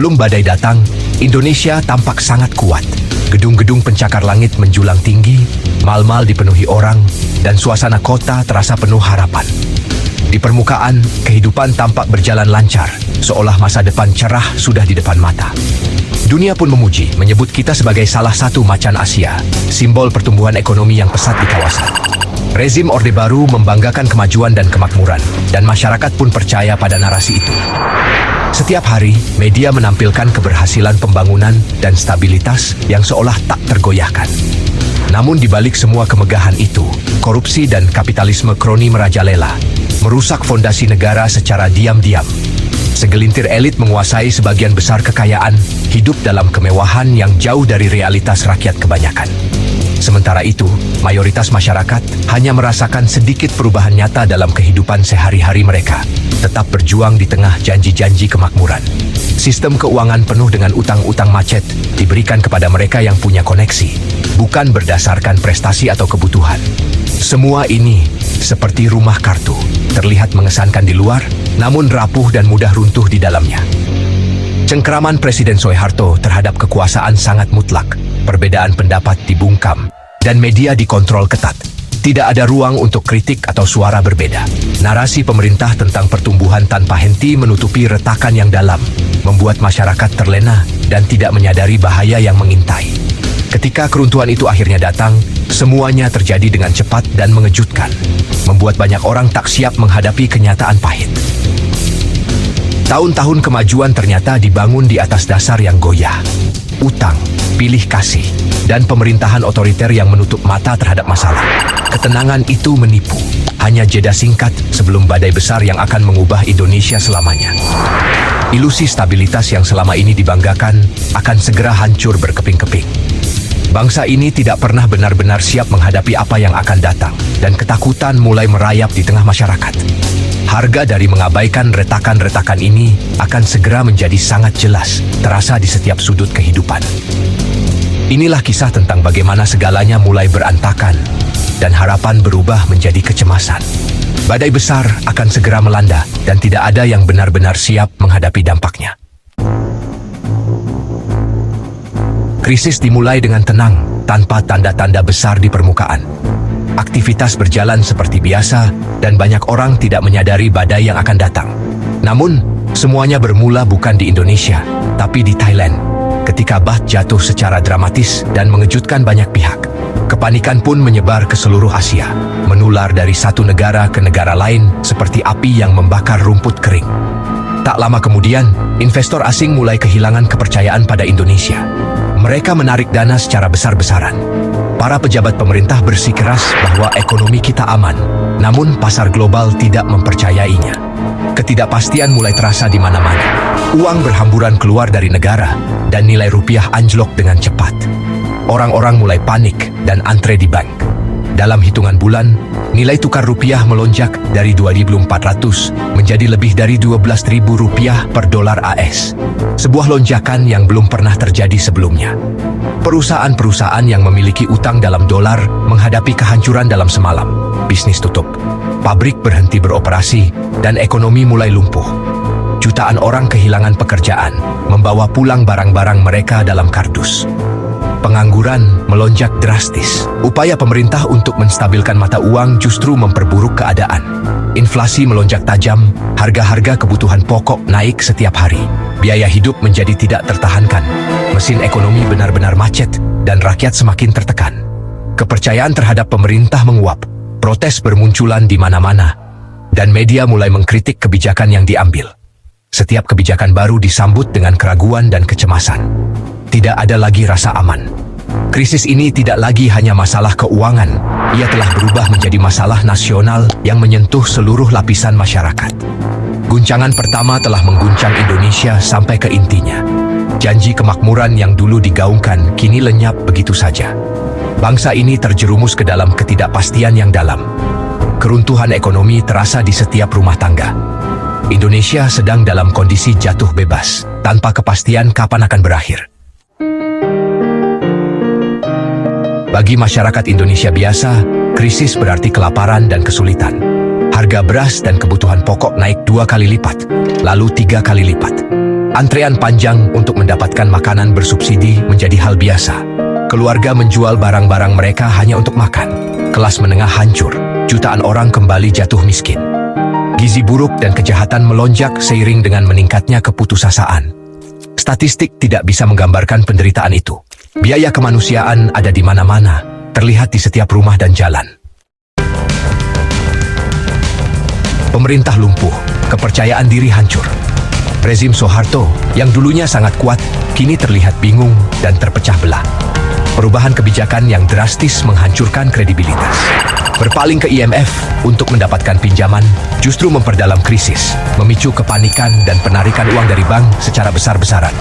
Sebelum badai datang, Indonesia tampak sangat kuat. Gedung-gedung pencakar langit menjulang tinggi, mal-mal dipenuhi orang, dan suasana kota terasa penuh harapan. Di permukaan, kehidupan tampak berjalan lancar, seolah masa depan cerah sudah di depan mata. Dunia pun memuji, menyebut kita sebagai salah satu macan Asia, simbol pertumbuhan ekonomi yang pesat di kawasan. Rezim Orde Baru membanggakan kemajuan dan kemakmuran, dan masyarakat pun percaya pada narasi itu. Setiap hari, media menampilkan keberhasilan pembangunan dan stabilitas yang seolah tak tergoyahkan. Namun di balik semua kemegahan itu, korupsi dan kapitalisme kroni merajalela, merusak fondasi negara secara diam-diam. Segelintir elit menguasai sebagian besar kekayaan, hidup dalam kemewahan yang jauh dari realitas rakyat kebanyakan. Sementara itu, mayoritas masyarakat hanya merasakan sedikit perubahan nyata dalam kehidupan sehari-hari mereka, tetap berjuang di tengah janji-janji kemakmuran. Sistem keuangan penuh dengan utang-utang macet diberikan kepada mereka yang punya koneksi, bukan berdasarkan prestasi atau kebutuhan. Semua ini seperti rumah kartu, terlihat mengesankan di luar, namun rapuh dan mudah runtuh di dalamnya. Cengkeraman Presiden Soeharto terhadap kekuasaan sangat mutlak, perbedaan pendapat dibungkam, dan media dikontrol ketat. Tidak ada ruang untuk kritik atau suara berbeda. Narasi pemerintah tentang pertumbuhan tanpa henti menutupi retakan yang dalam, membuat masyarakat terlena dan tidak menyadari bahaya yang mengintai. Ketika keruntuhan itu akhirnya datang, semuanya terjadi dengan cepat dan mengejutkan, membuat banyak orang tak siap menghadapi kenyataan pahit. Tahun-tahun kemajuan ternyata dibangun di atas dasar yang goyah. Utang, pilih kasih, dan pemerintahan otoriter yang menutup mata terhadap masalah. Ketenangan itu menipu, hanya jeda singkat sebelum badai besar yang akan mengubah Indonesia selamanya. Ilusi stabilitas yang selama ini dibanggakan akan segera hancur berkeping-keping. Bangsa ini tidak pernah benar-benar siap menghadapi apa yang akan datang, dan ketakutan mulai merayap di tengah masyarakat. Harga dari mengabaikan retakan-retakan ini akan segera menjadi sangat jelas, terasa di setiap sudut kehidupan. Inilah kisah tentang bagaimana segalanya mulai berantakan, dan harapan berubah menjadi kecemasan. Badai besar akan segera melanda, dan tidak ada yang benar-benar siap menghadapi dampaknya. Krisis dimulai dengan tenang, tanpa tanda-tanda besar di permukaan. Aktivitas berjalan seperti biasa, dan banyak orang tidak menyadari badai yang akan datang. Namun, semuanya bermula bukan di Indonesia, tapi di Thailand. Ketika Baht jatuh secara dramatis dan mengejutkan banyak pihak. Kepanikan pun menyebar ke seluruh Asia, menular dari satu negara ke negara lain seperti api yang membakar rumput kering. Tak lama kemudian, investor asing mulai kehilangan kepercayaan pada Indonesia. Mereka menarik dana secara besar-besaran. Para pejabat pemerintah bersikeras bahwa ekonomi kita aman, namun pasar global tidak mempercayainya. Ketidakpastian mulai terasa di mana-mana. Uang berhamburan keluar dari negara, dan nilai rupiah anjlok dengan cepat. Orang-orang mulai panik dan antre di bank. Dalam hitungan bulan, nilai tukar rupiah melonjak dari 2.400 menjadi lebih dari 12.000 rupiah per dolar AS. Sebuah lonjakan yang belum pernah terjadi sebelumnya. Perusahaan-perusahaan yang memiliki utang dalam dolar menghadapi kehancuran dalam semalam. Bisnis tutup, pabrik berhenti beroperasi, dan ekonomi mulai lumpuh. Jutaan orang kehilangan pekerjaan, membawa pulang barang-barang mereka dalam kardus. Pengangguran melonjak drastis. Upaya pemerintah untuk menstabilkan mata uang justru memperburuk keadaan. Inflasi melonjak tajam, harga-harga kebutuhan pokok naik setiap hari. Biaya hidup menjadi tidak tertahankan. Mesin ekonomi benar-benar macet, dan rakyat semakin tertekan. Kepercayaan terhadap pemerintah menguap. Protes bermunculan di mana-mana, dan media mulai mengkritik kebijakan yang diambil. Setiap kebijakan baru disambut dengan keraguan dan kecemasan. Tidak ada lagi rasa aman. Krisis ini tidak lagi hanya masalah keuangan, ia telah berubah menjadi masalah nasional yang menyentuh seluruh lapisan masyarakat. Guncangan pertama telah mengguncang Indonesia sampai ke intinya. Janji kemakmuran yang dulu digaungkan kini lenyap begitu saja. Bangsa ini terjerumus ke dalam ketidakpastian yang dalam. Keruntuhan ekonomi terasa di setiap rumah tangga. Indonesia sedang dalam kondisi jatuh bebas, tanpa kepastian kapan akan berakhir. Bagi masyarakat Indonesia biasa, krisis berarti kelaparan dan kesulitan. Harga beras dan kebutuhan pokok naik 2 kali lipat, lalu 3 kali lipat. Antrean panjang untuk mendapatkan makanan bersubsidi menjadi hal biasa. Keluarga menjual barang-barang mereka hanya untuk makan. Kelas menengah hancur, jutaan orang kembali jatuh miskin. Gizi buruk dan kejahatan melonjak seiring dengan meningkatnya keputusasaan. Statistik tidak bisa menggambarkan penderitaan itu. Biaya kemanusiaan ada di mana-mana, terlihat di setiap rumah dan jalan. Pemerintah lumpuh, kepercayaan diri hancur. Rezim Soeharto yang dulunya sangat kuat, kini terlihat bingung dan terpecah belah. Perubahan kebijakan yang drastis menghancurkan kredibilitas. Berpaling ke IMF untuk mendapatkan pinjaman justru memperdalam krisis, memicu kepanikan dan penarikan uang dari bank secara besar-besaran.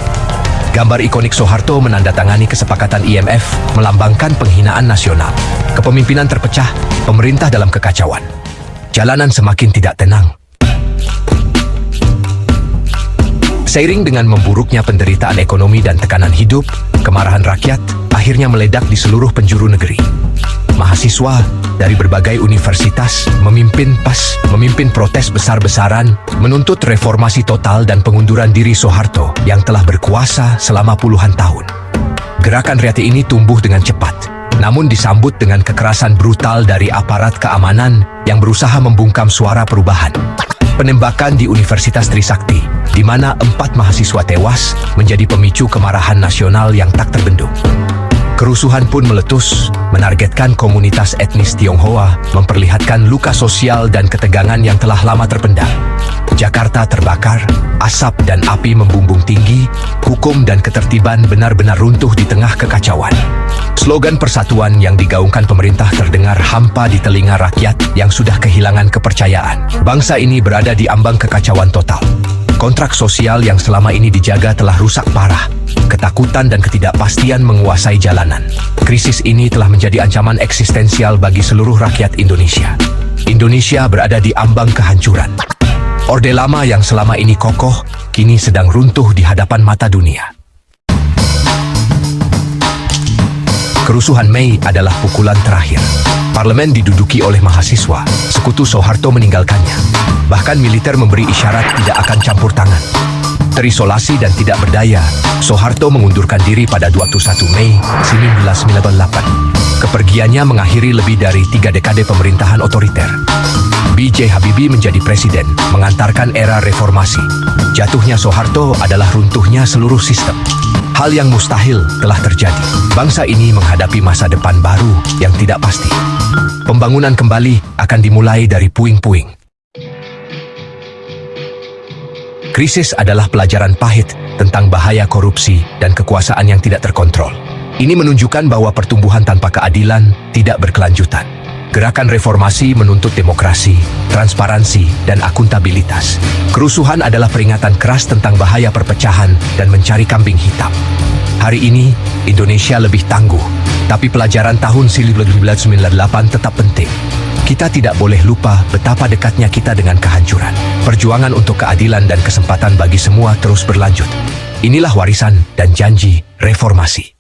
Gambar ikonik Soeharto menandatangani kesepakatan IMF melambangkan penghinaan nasional. Kepemimpinan terpecah, pemerintah dalam kekacauan. Jalanan semakin tidak tenang. Seiring dengan memburuknya penderitaan ekonomi dan tekanan hidup, kemarahan rakyat akhirnya meledak di seluruh penjuru negeri. Mahasiswa dari berbagai universitas memimpin protes besar-besaran menuntut reformasi total dan pengunduran diri Soeharto yang telah berkuasa selama puluhan tahun. Gerakan reaksi ini tumbuh dengan cepat, namun disambut dengan kekerasan brutal dari aparat keamanan yang berusaha membungkam suara perubahan. Penembakan di Universitas Trisakti, di mana 4 mahasiswa tewas, menjadi pemicu kemarahan nasional yang tak terbendung. Kerusuhan pun meletus, menargetkan komunitas etnis Tionghoa, memperlihatkan luka sosial dan ketegangan yang telah lama terpendam. Jakarta terbakar, asap dan api membumbung tinggi, hukum dan ketertiban benar-benar runtuh di tengah kekacauan. Slogan persatuan yang digaungkan pemerintah terdengar hampa di telinga rakyat yang sudah kehilangan kepercayaan. Bangsa ini berada di ambang kekacauan total. Kontrak sosial yang selama ini dijaga telah rusak parah. Ketakutan dan ketidakpastian menguasai jalanan. Krisis ini telah menjadi ancaman eksistensial bagi seluruh rakyat Indonesia. Indonesia berada di ambang kehancuran. Orde Lama yang selama ini kokoh, kini sedang runtuh di hadapan mata dunia. Kerusuhan Mei adalah pukulan terakhir. Parlemen diduduki oleh mahasiswa, sekutu Soeharto meninggalkannya. Bahkan militer memberi isyarat tidak akan campur tangan. Terisolasi dan tidak berdaya, Soeharto mengundurkan diri pada 21 Mei 1998. Kepergiannya mengakhiri lebih dari 3 dekade pemerintahan otoriter. B.J. Habibie menjadi presiden, mengantarkan era reformasi. Jatuhnya Soeharto adalah runtuhnya seluruh sistem. Hal yang mustahil telah terjadi. Bangsa ini menghadapi masa depan baru yang tidak pasti. Pembangunan kembali akan dimulai dari puing-puing. Krisis adalah pelajaran pahit tentang bahaya korupsi dan kekuasaan yang tidak terkontrol. Ini menunjukkan bahwa pertumbuhan tanpa keadilan tidak berkelanjutan. Gerakan reformasi menuntut demokrasi, transparansi, dan akuntabilitas. Kerusuhan adalah peringatan keras tentang bahaya perpecahan dan mencari kambing hitam. Hari ini, Indonesia lebih tangguh, tapi pelajaran tahun 1998 tetap penting. Kita tidak boleh lupa betapa dekatnya kita dengan kehancuran. Perjuangan untuk keadilan dan kesempatan bagi semua terus berlanjut. Inilah warisan dan janji reformasi.